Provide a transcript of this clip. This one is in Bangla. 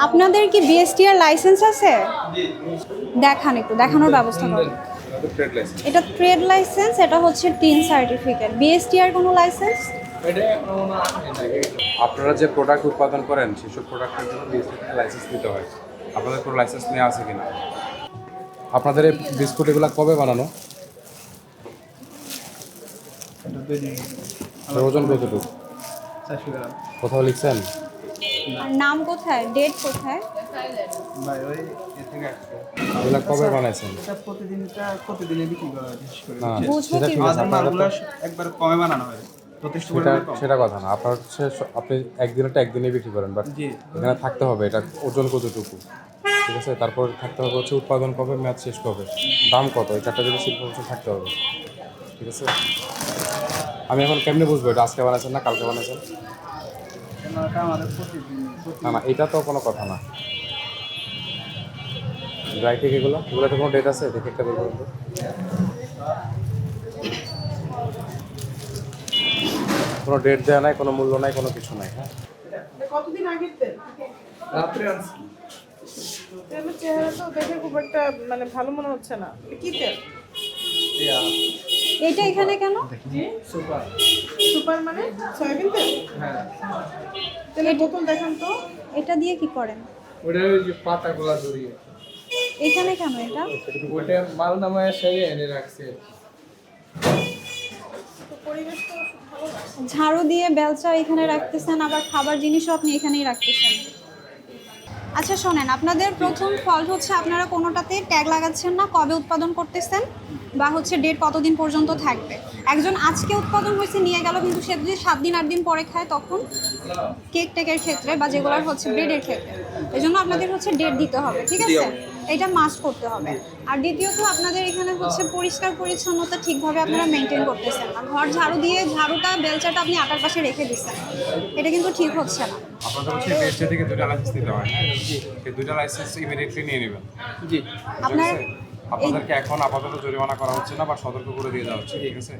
আপনাদের কি বিএসটিআর লাইসেন্স আছে? দেখান, একটু দেখানোর ব্যবস্থা করুন। এটা ট্রেড লাইসেন্স, এটা হচ্ছে টিন সার্টিফিকেট। বিএসটিআর কোনো লাইসেন্স? আপনারা যে প্রোডাক্ট উৎপাদন করেন সেসব প্রোডাক্টের জন্য বিএসটি লাইসেন্স নিতে হয়। আপনাদের কোনো লাইসেন্স নেওয়া আছে কিনা? আপনাদের এই বিস্কুট এগুলো কবে বানানো? ওজন কতটুকু? কোথাও লিখছেন? আর নাম কোথায়, ডেট কোথায়? এগুলো কবে বানাইছেন? প্রতিদিনই বিক্রি করা হয় বিশেষ করে। না বুঝবো সেটা কি ঠিক আছে, আপনারা তো একবার কমে বানানো হয়, যথেষ্ট সেটা পরিমাণে কম। সেটা কথা না। আপনার হচ্ছে আপনি একদিনটা একদিনে বিক্রি করেন, বাট জি। এখানে থাকতে হবে এটা ওজন কতটুকু, ঠিক আছে? তারপর থাকতে হবে হচ্ছে উৎপাদন কবে, মেয়াদ শেষ কবে, দাম কত, এই চারটা জিনিস ইনফরমেশন থাকতে হবে, ঠিক আছে? আমি এখন কেমনে বুঝবো এটা আজকে বানাইছেন না কালকে বানাইছেন? এটা আমাদের প্রতিদিন না না, এটা তো কোনো কথা না। ড্রাই কেক এগুলোতে কোনো ডেট আছে? দেখে একটা বের করুন তো। কোনো ডেট দেওয়া নাই, কোনো মূল্য নাই, কোনো কিছু নাই। হ্যাঁ, কতদিন আগের তেল? রাত্রে আনছি। তেলের চেহারা তো দেখে খুব একটা মানে ভালো মনে হচ্ছে না। এটা কি তেল? এটা এখানে কেন? সুপার। সুপার মানে সয়াবিন তেল? হ্যাঁ, তেলের বোতল দেখান তো। এটা দিয়ে কি করেন? ওটা ওই যে পাতাগুলা জড়িয়ে, এখানে কেন এটা? ওটা মাল নামায় সেরে এনে রাখছে। তো পরিবেশ তো ভালো না। ঝাড়ু দিয়ে বেলচা এখানে রাখতেছেন, আবার খাবার জিনিসও আপনি এখানেই রাখতেছেন। আচ্ছা শোনেন, আপনাদের প্রথম ফল্ট হচ্ছে আপনারা কোনোটাতে ট্যাগ লাগাচ্ছেন না, কবে উৎপাদন করতেছেন বা হচ্ছে ডেট কতদিন পর্যন্ত থাকবে। একজন আজকে উৎপাদন হয়েছে নিয়ে গেল, কিন্তু সে যদি 7 দিন 8 দিন পরে খায় তখন কেক টেকের ক্ষেত্রে বা যেগুলোর হচ্ছে ব্রেডের ক্ষেত্রে, এই জন্য আপনাদের হচ্ছে ডেট দিতে হবে, ঠিক আছে? এটা মাস্ট করতে হবে। আর দ্বিতীয়ত আপনাদের এখানে হচ্ছে পরিষ্কার পরিচ্ছন্নতা ঠিকভাবে আপনারা মেনটেন করতেছেন না। ঘর ঝাড়ু দিয়ে ঝাড়ুটা বেলচাটা আপনি আটার পাশে রেখে দিচ্ছেন, এটা কিন্তু ঠিক হচ্ছে না। আপনাদের হচ্ছে বিএসটি থেকে দুইটা লাইসেন্স নিতে হয়। সেই দুইটা লাইসেন্স ইমিডিয়েটলি নিয়ে নেবেন। জি। আপনার আপনাদেরকে এখন আপাতত জরিমানা করা হচ্ছে না বা সতর্ক করে দিয়ে দেওয়া হচ্ছে, ঠিক আছে?